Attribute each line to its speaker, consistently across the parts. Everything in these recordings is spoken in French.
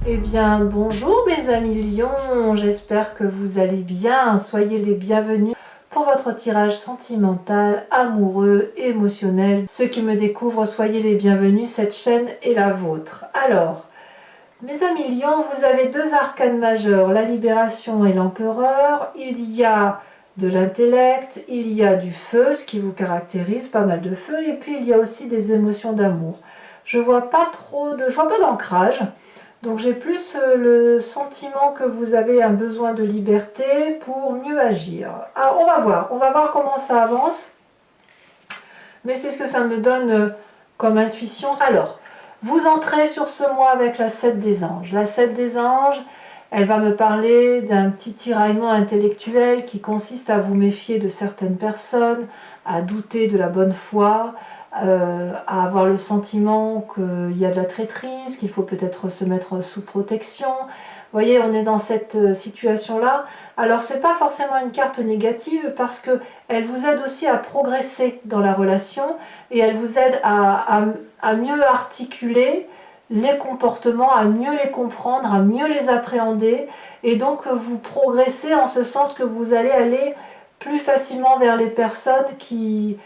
Speaker 1: Eh bien, bonjour mes amis lions, j'espère que vous allez bien, soyez les bienvenus pour votre tirage sentimental, amoureux, émotionnel. Ceux qui me découvrent, soyez les bienvenus, cette chaîne est la vôtre. Alors, mes amis lions, vous avez deux arcanes majeurs, la libération et l'empereur. Il y a de l'intellect, il y a du feu, ce qui vous caractérise, pas mal de feu, et puis il y a aussi des émotions d'amour. Je vois pas d'ancrage. Donc j'ai plus le sentiment que vous avez un besoin de liberté pour mieux agir. Alors on va voir comment ça avance. Mais c'est ce que ça me donne comme intuition. Alors, vous entrez sur ce mois avec la 7 des anges. La 7 des anges, elle va me parler d'un petit tiraillement intellectuel qui consiste à vous méfier de certaines personnes, à douter de la bonne foi, à avoir le sentiment qu'il y a de la traîtrise, qu'il faut peut-être se mettre sous protection. Vous voyez, on est dans cette situation-là. Alors, ce n'est pas forcément une carte négative parce qu'elle vous aide aussi à progresser dans la relation et elle vous aide à mieux articuler les comportements, à mieux les comprendre, à mieux les appréhender. Et donc, vous progressez en ce sens que vous allez aller plus facilement vers les personnes qui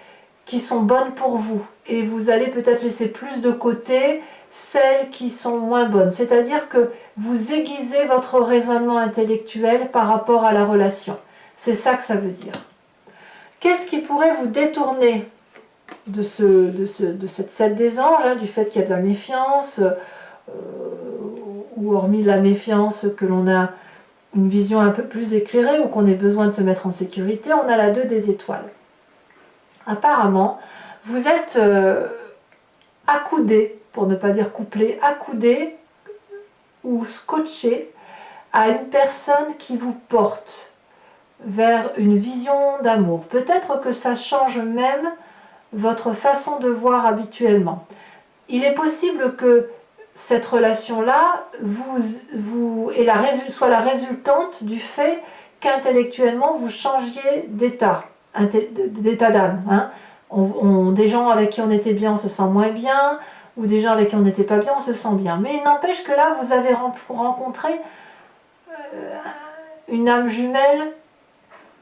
Speaker 1: sont bonnes pour vous. Et vous allez peut-être laisser plus de côté celles qui sont moins bonnes. C'est-à-dire que vous aiguisez votre raisonnement intellectuel par rapport à la relation. C'est ça que ça veut dire. Qu'est-ce qui pourrait vous détourner de cette 7 des anges, hein, du fait qu'il y a de la méfiance, ou hormis de la méfiance que l'on a une vision un peu plus éclairée ou qu'on ait besoin de se mettre en sécurité, on a la 2 des étoiles. Apparemment, vous êtes accoudé, pour ne pas dire couplé, accoudé ou scotché à une personne qui vous porte vers une vision d'amour. Peut-être que ça change même votre façon de voir habituellement. Il est possible que cette relation-là soit la résultante du fait qu'intellectuellement vous changiez d'état d'âme. Hein. Des gens avec qui on était bien, on se sent moins bien, ou des gens avec qui on n'était pas bien, on se sent bien. Mais il n'empêche que là, vous avez rencontré une âme jumelle,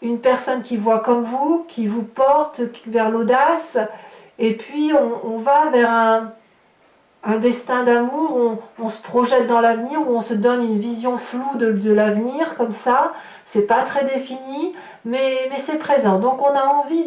Speaker 1: une personne qui voit comme vous, qui vous porte vers l'audace, et puis on va vers un destin d'amour, on se projette dans l'avenir, où on se donne une vision floue de l'avenir, comme ça, c'est pas très défini, mais c'est présent. Donc on a envie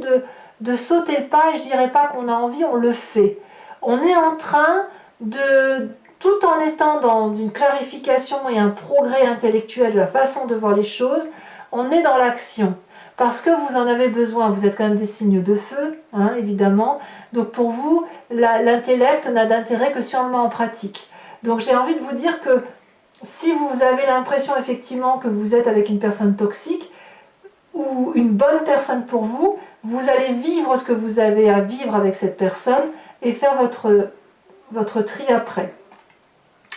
Speaker 1: de sauter le pas, et je dirais pas qu'on a envie, on le fait. On est en train de, tout en étant dans une clarification et un progrès intellectuel de la façon de voir les choses, on est dans l'action. Parce que vous en avez besoin, vous êtes quand même des signes de feu, hein, évidemment. Donc pour vous, l'intellect n'a d'intérêt que si on le met en pratique. Donc j'ai envie de vous dire que si vous avez l'impression effectivement que vous êtes avec une personne toxique, ou une bonne personne pour vous, vous allez vivre ce que vous avez à vivre avec cette personne et faire votre tri après.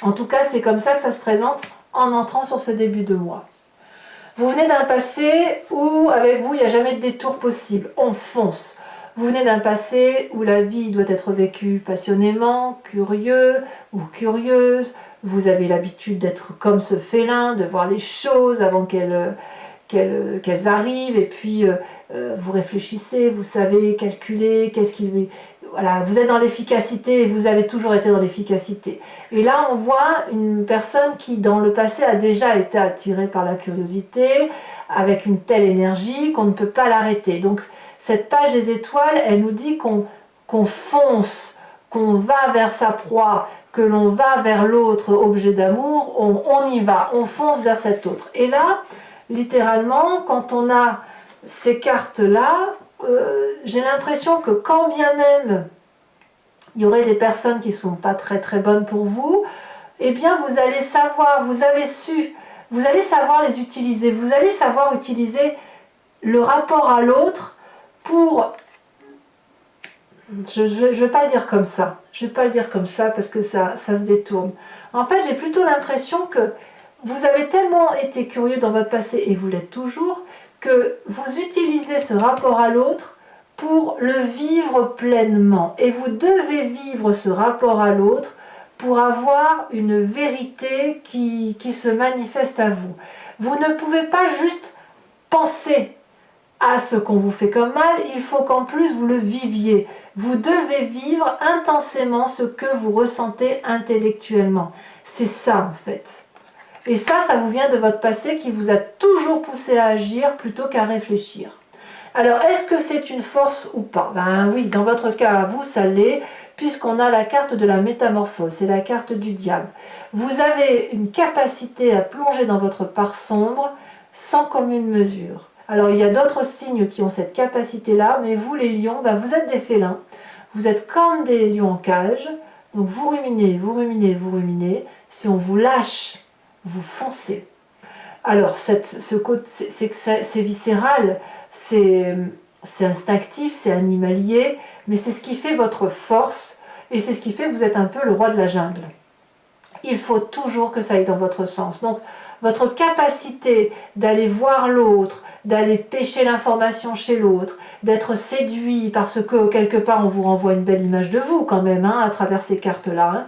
Speaker 1: En tout cas, c'est comme ça que ça se présente en entrant sur ce début de mois. Vous venez d'un passé où, avec vous, il n'y a jamais de détour possible. On fonce. Vous venez d'un passé où la vie doit être vécue passionnément, curieux ou curieuse. Vous avez l'habitude d'être comme ce félin, de voir les choses avant qu'elles arrivent, et puis vous réfléchissez, vous savez calculer, voilà, vous êtes dans l'efficacité, et vous avez toujours été dans l'efficacité. Et là, on voit une personne qui, dans le passé, a déjà été attirée par la curiosité, avec une telle énergie qu'on ne peut pas l'arrêter. Donc, cette page des étoiles, elle nous dit qu'on fonce, qu'on va vers sa proie, que l'on va vers l'autre objet d'amour, on y va, on fonce vers cet autre. Et là, littéralement, quand on a ces cartes-là, j'ai l'impression que quand bien même il y aurait des personnes qui ne sont pas très très bonnes pour vous, eh bien vous allez savoir, vous allez savoir les utiliser, vous allez savoir utiliser le rapport à l'autre pour... Je ne vais pas le dire comme ça, parce que ça se détourne. En fait, j'ai plutôt l'impression que vous avez tellement été curieux dans votre passé, et vous l'êtes toujours, que vous utilisez ce rapport à l'autre pour le vivre pleinement. Et vous devez vivre ce rapport à l'autre pour avoir une vérité qui se manifeste à vous. Vous ne pouvez pas juste penser à ce qu'on vous fait comme mal, il faut qu'en plus vous le viviez. Vous devez vivre intensément ce que vous ressentez intellectuellement. C'est ça en fait. Et ça vous vient de votre passé qui vous a toujours poussé à agir plutôt qu'à réfléchir. Alors, est-ce que c'est une force ou pas? Ben oui, dans votre cas, à vous, ça l'est, puisqu'on a la carte de la métamorphose, c'est la carte du diable. Vous avez une capacité à plonger dans votre part sombre sans commune mesure. Alors, il y a d'autres signes qui ont cette capacité-là, mais vous, les lions, ben, vous êtes des félins. Vous êtes comme des lions en cage, donc vous ruminez, vous ruminez, vous ruminez. Si on vous lâche, vous foncez. Alors, c'est viscéral, c'est instinctif, c'est animalier, mais c'est ce qui fait votre force et c'est ce qui fait que vous êtes un peu le roi de la jungle. Il faut toujours que ça aille dans votre sens. Donc, votre capacité d'aller voir l'autre, d'aller pêcher l'information chez l'autre, d'être séduit parce que quelque part on vous renvoie une belle image de vous quand même, hein, à travers ces cartes-là, hein.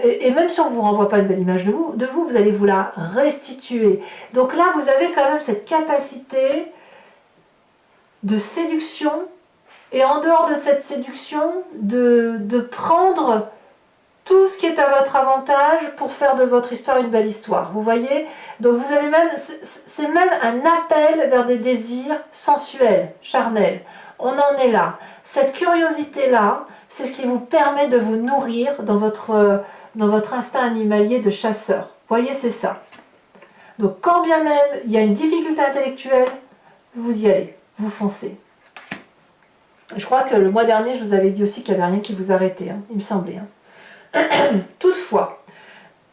Speaker 1: Et même si on ne vous renvoie pas une belle image de vous allez vous la restituer. Donc là, vous avez quand même cette capacité de séduction, et en dehors de cette séduction, de prendre tout ce qui est à votre avantage pour faire de votre histoire une belle histoire. Vous voyez? Donc vous avez même, c'est même un appel vers des désirs sensuels, charnels. On en est là. Cette curiosité-là, c'est ce qui vous permet de vous nourrir dans votre instinct animalier de chasseur. Vous voyez, c'est ça. Donc quand bien même il y a une difficulté intellectuelle, vous y allez, vous foncez. Je crois que le mois dernier, je vous avais dit aussi qu'il n'y avait rien qui vous arrêtait, hein, il me semblait. Hein. Toutefois,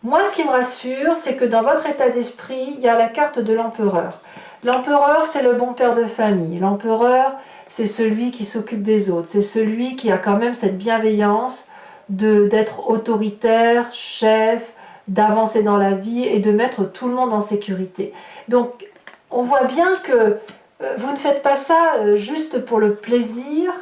Speaker 1: moi ce qui me rassure, c'est que dans votre état d'esprit, il y a la carte de l'empereur. L'empereur, c'est le bon père de famille. L'empereur, c'est celui qui s'occupe des autres. C'est celui qui a quand même cette bienveillance d'être autoritaire, chef, d'avancer dans la vie et de mettre tout le monde en sécurité. Donc, on voit bien que vous ne faites pas ça juste pour le plaisir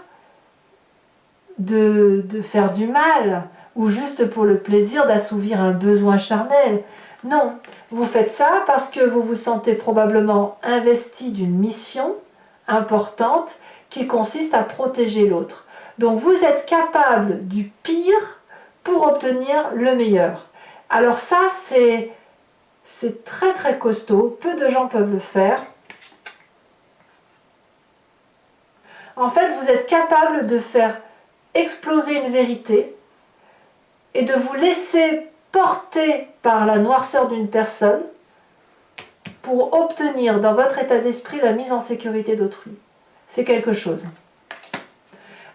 Speaker 1: de faire du mal, ou juste pour le plaisir d'assouvir un besoin charnel. Non, vous faites ça parce que vous vous sentez probablement investi d'une mission importante qui consiste à protéger l'autre. Donc vous êtes capable du pire pour obtenir le meilleur. Alors ça, c'est très très costaud, peu de gens peuvent le faire. En fait, vous êtes capable de faire exploser une vérité et de vous laisser porter par la noirceur d'une personne pour obtenir dans votre état d'esprit la mise en sécurité d'autrui. C'est quelque chose.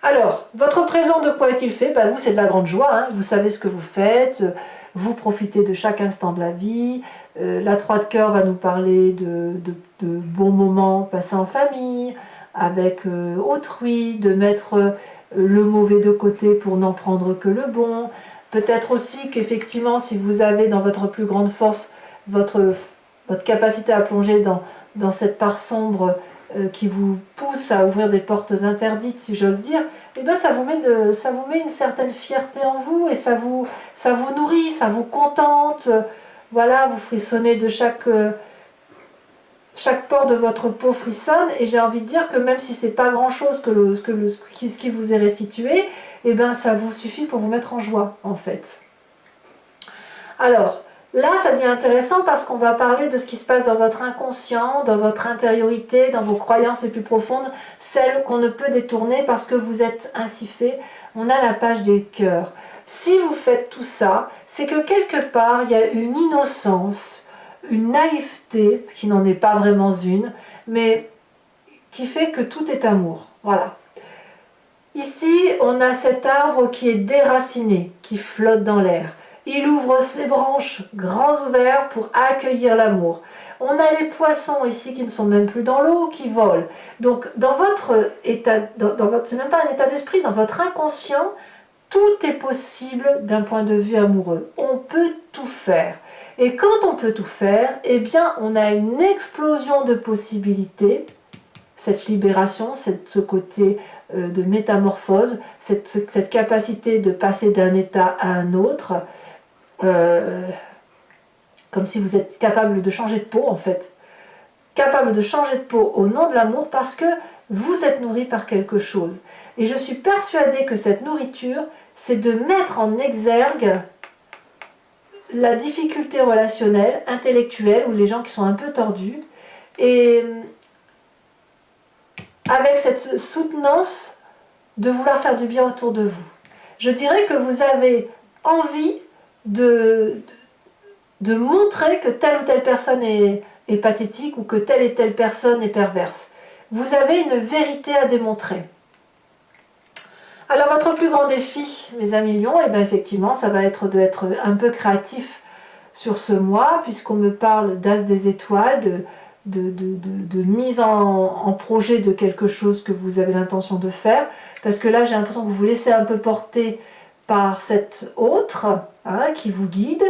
Speaker 1: Alors, votre présent, de quoi est-il fait? Vous, c'est de la grande joie, hein. Vous savez ce que vous faites, vous profitez de chaque instant de la vie. La 3 de cœur va nous parler de bons moments passés en famille, avec autrui, de mettre le mauvais de côté pour n'en prendre que le bon. Peut-être aussi qu'effectivement, si vous avez dans votre plus grande force votre capacité à plonger dans cette part sombre qui vous pousse à ouvrir des portes interdites, si j'ose dire, et bien ça vous met une certaine fierté en vous et ça vous nourrit, ça vous contente. Voilà, vous frissonnez de chaque pore de votre peau frissonne, et j'ai envie de dire que même si c'est pas grand chose ce qui vous est restitué, et bien ça vous suffit pour vous mettre en joie en fait. Alors là ça devient intéressant parce qu'on va parler de ce qui se passe dans votre inconscient, dans votre intériorité, dans vos croyances les plus profondes, celles qu'on ne peut détourner parce que vous êtes ainsi fait. On a la page des cœurs. Si vous faites tout ça, c'est que quelque part il y a une innocence, une naïveté, qui n'en est pas vraiment une, mais qui fait que tout est amour. Voilà. Ici, on a cet arbre qui est déraciné, qui flotte dans l'air. Il ouvre ses branches grands ouverts pour accueillir l'amour. On a les poissons ici qui ne sont même plus dans l'eau, qui volent. Donc, dans votre état, c'est même pas un état d'esprit, dans votre inconscient, tout est possible d'un point de vue amoureux. On peut tout faire. Et quand on peut tout faire, eh bien, on a une explosion de possibilités, cette libération, ce côté de métamorphose, cette capacité de passer d'un état à un autre, comme si vous êtes capable de changer de peau en fait. Capable de changer de peau au nom de l'amour parce que vous êtes nourri par quelque chose. Et je suis persuadée que cette nourriture, c'est de mettre en exergue la difficulté relationnelle, intellectuelle, ou les gens qui sont un peu tordus, et avec cette soutenance de vouloir faire du bien autour de vous. Je dirais que vous avez envie de montrer que telle ou telle personne est pathétique ou que telle et telle personne est perverse. Vous avez une vérité à démontrer. Alors votre plus grand défi, mes amis lions, et bien effectivement, ça va être d'être un peu créatif sur ce mois, puisqu'on me parle d'as des étoiles, de mise en projet de quelque chose que vous avez l'intention de faire, parce que là j'ai l'impression que vous vous laissez un peu porter par cet autre qui vous guide,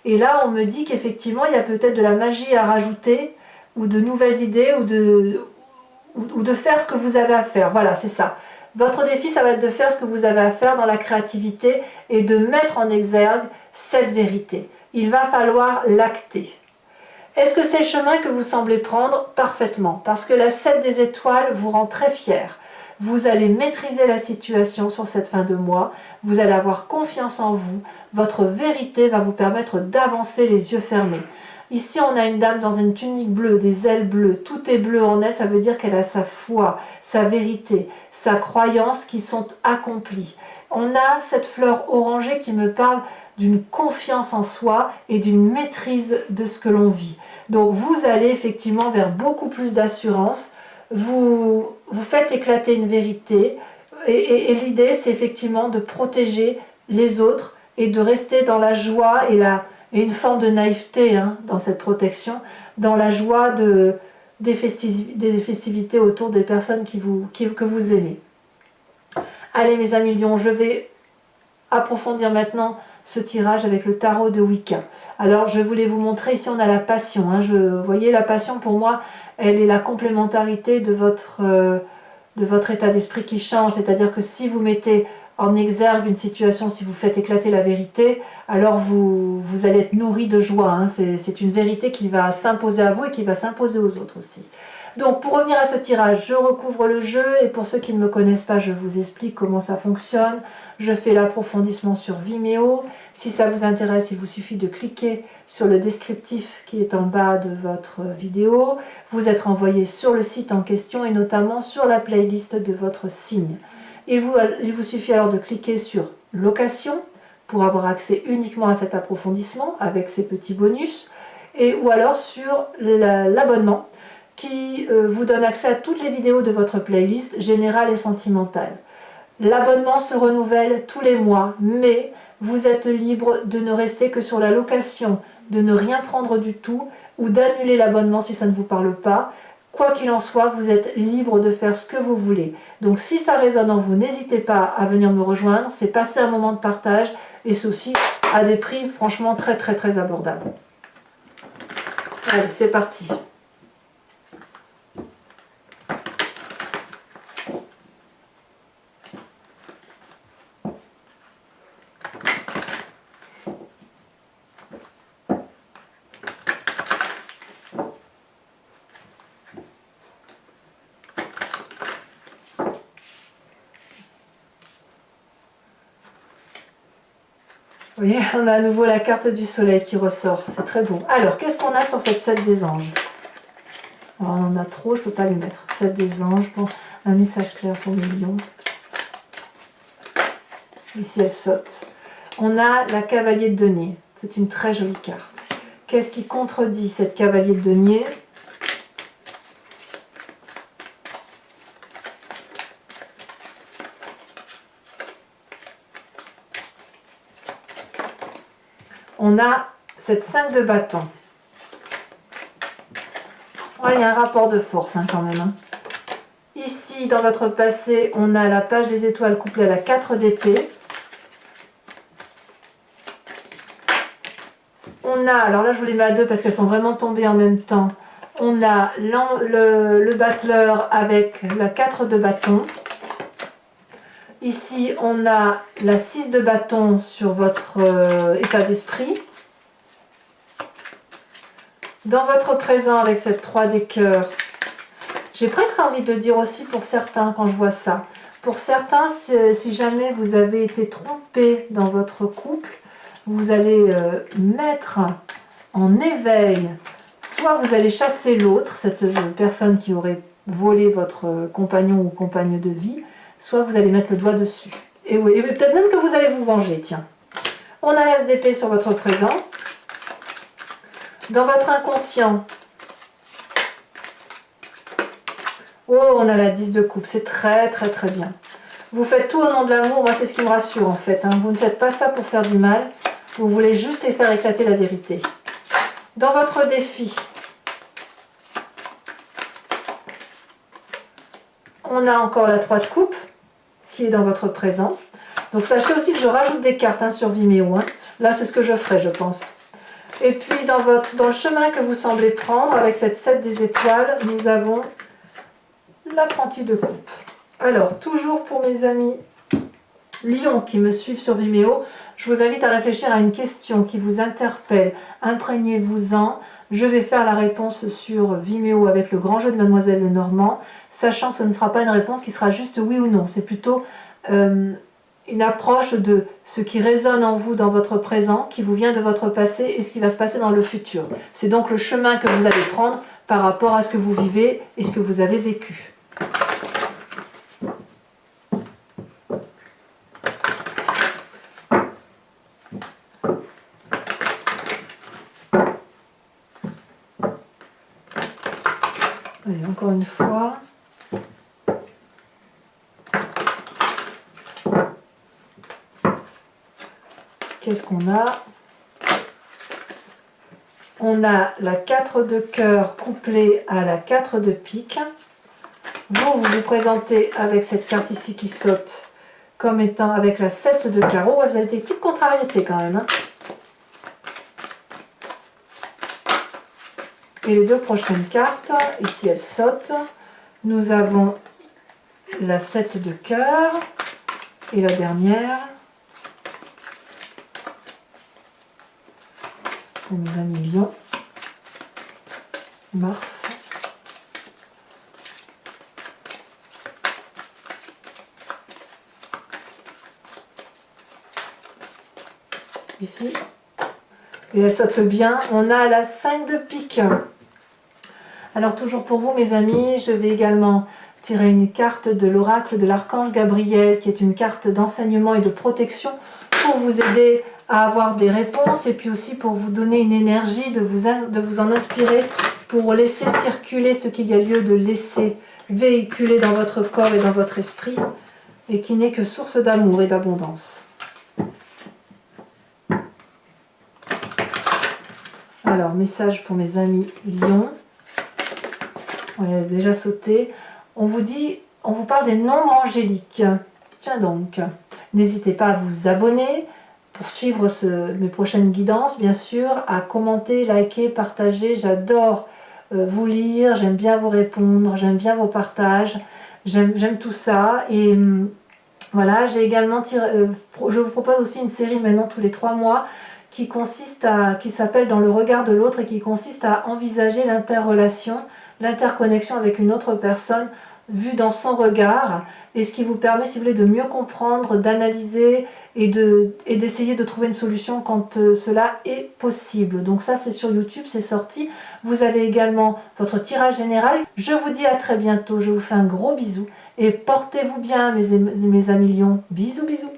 Speaker 1: et là on me dit qu'effectivement il y a peut-être de la magie à rajouter, ou de nouvelles idées, ou de faire ce que vous avez à faire. Voilà, c'est ça. Votre défi, ça va être de faire ce que vous avez à faire dans la créativité et de mettre en exergue cette vérité. Il va falloir l'acter. Est-ce que c'est le chemin que vous semblez prendre? Parfaitement, parce que la 7 des étoiles vous rend très fier. Vous allez maîtriser la situation sur cette fin de mois, vous allez avoir confiance en vous, votre vérité va vous permettre d'avancer les yeux fermés. Ici, on a une dame dans une tunique bleue, des ailes bleues, tout est bleu en elle, ça veut dire qu'elle a sa foi, sa vérité, sa croyance qui sont accomplies. On a cette fleur orangée qui me parle d'une confiance en soi et d'une maîtrise de ce que l'on vit. Donc vous allez effectivement vers beaucoup plus d'assurance, vous faites éclater une vérité et l'idée c'est effectivement de protéger les autres et de rester dans la joie et une forme de naïveté dans cette protection, dans la joie des festivités autour des personnes que vous aimez. Allez mes amis lions, je vais approfondir maintenant ce tirage avec le tarot de Wicca. Alors je voulais vous montrer, ici on a la passion. Vous voyez, la passion pour moi, elle est la complémentarité de votre état d'esprit qui change. C'est-à-dire que si vous mettez en exergue une situation, si vous faites éclater la vérité, alors vous allez être nourri de joie. C'est une vérité qui va s'imposer à vous et qui va s'imposer aux autres aussi. Donc pour revenir à ce tirage, je recouvre le jeu et pour ceux qui ne me connaissent pas, je vous explique comment ça fonctionne. Je fais l'approfondissement sur Vimeo. Si ça vous intéresse, il vous suffit de cliquer sur le descriptif qui est en bas de votre vidéo. Vous êtes envoyé sur le site en question et notamment sur la playlist de votre signe. Il vous suffit alors de cliquer sur location pour avoir accès uniquement à cet approfondissement avec ces petits bonus, ou alors sur l'abonnement qui vous donne accès à toutes les vidéos de votre playlist générale et sentimentale. L'abonnement se renouvelle tous les mois, mais vous êtes libre de ne rester que sur la location, de ne rien prendre du tout ou d'annuler l'abonnement si ça ne vous parle pas. Quoi qu'il en soit, vous êtes libre de faire ce que vous voulez. Donc si ça résonne en vous, n'hésitez pas à venir me rejoindre. C'est passer un moment de partage et ceci à des prix franchement très très très abordables. Allez, c'est parti. Vous voyez, on a à nouveau la carte du soleil qui ressort, c'est très beau. Alors, qu'est-ce qu'on a sur cette 7 des anges? Alors, on en a trop, je ne peux pas les mettre. 7 des anges, pour un message clair pour les lions. Ici, elle saute. On a la cavalier de denier, c'est une très jolie carte. Qu'est-ce qui contredit cette cavalier de denier? On a cette 5 de bâton. Ouais, il y a un rapport de force quand même. Ici, dans votre passé, on a la page des étoiles couplée à la 4 d'épée. On a, alors là je vous les mets à deux parce qu'elles sont vraiment tombées en même temps. On a le battleur avec la 4 de bâton. Ici, on a la 6 de bâton sur votre état d'esprit. Dans votre présent, avec cette 3 des cœurs, j'ai presque envie de dire aussi pour certains, quand je vois ça, pour certains, si jamais vous avez été trompé dans votre couple, vous allez mettre en éveil, soit vous allez chasser l'autre, cette personne qui aurait volé votre compagnon ou compagne de vie, soit vous allez mettre le doigt dessus. Et oui, et peut-être même que vous allez vous venger, tiens. On a l'as d'épée sur votre présent. Dans votre inconscient, oh, on a la 10 de coupe, c'est très très très bien. Vous faites tout au nom de l'amour, moi c'est ce qui me rassure en fait. Hein. Vous ne faites pas ça pour faire du mal, vous voulez juste faire éclater la vérité. Dans votre défi, on a encore la 3 de coupe qui est dans votre présent. Donc sachez aussi que je rajoute des cartes hein, sur Vimeo. Hein. Là c'est ce que je ferai je pense. Et puis dans le chemin que vous semblez prendre, avec cette 7 des étoiles, nous avons l'apprenti de coupe. Alors, toujours pour mes amis Lions qui me suivent sur Vimeo, je vous invite à réfléchir à une question qui vous interpelle. Imprégnez-vous-en. Je vais faire la réponse sur Vimeo avec le grand jeu de Mademoiselle Lenormand, sachant que ce ne sera pas une réponse qui sera juste oui ou non. C'est plutôt une approche de ce qui résonne en vous dans votre présent, qui vous vient de votre passé et ce qui va se passer dans le futur. C'est donc le chemin que vous allez prendre par rapport à ce que vous vivez et ce que vous avez vécu. Allez, encore une fois. Qu'est-ce qu'on a? On a la 4 de cœur couplée à la 4 de pique. Vous vous présentez avec cette carte ici qui saute comme étant avec la 7 de carreau. Vous avez des petites contrariétés quand même. Hein. Et les deux prochaines cartes, ici elles sautent. Nous avons la 7 de cœur et la dernière. Pour mes amis Lions, Mars. Ici. Et elle saute bien. On a la 5 de pique. Alors toujours pour vous mes amis, je vais également tirer une carte de l'oracle de l'archange Gabriel, qui est une carte d'enseignement et de protection pour vous aider à avoir des réponses et puis aussi pour vous donner une énergie, de vous en inspirer pour laisser circuler ce qu'il y a lieu de laisser véhiculer dans votre corps et dans votre esprit et qui n'est que source d'amour et d'abondance. Alors, message pour mes amis Lions. On a déjà sauté. On vous parle des nombres angéliques. Tiens donc, n'hésitez pas à vous abonner pour suivre mes prochaines guidances, bien sûr, à commenter, liker, partager. J'adore vous lire, j'aime bien vous répondre, j'aime bien vos partages, j'aime tout ça. Et voilà, j'ai également je vous propose aussi une série maintenant tous les 3 mois qui s'appelle Dans le regard de l'autre et qui consiste à envisager l'interrelation, l'interconnexion avec une autre personne vue dans son regard, et ce qui vous permet, si vous voulez, de mieux comprendre, d'analyser et d'essayer de trouver une solution quand cela est possible. Donc ça, c'est sur YouTube, c'est sorti. Vous avez également votre tirage général. Je vous dis à très bientôt, je vous fais un gros bisou et portez-vous bien mes amis Lions. Bisous, bisous.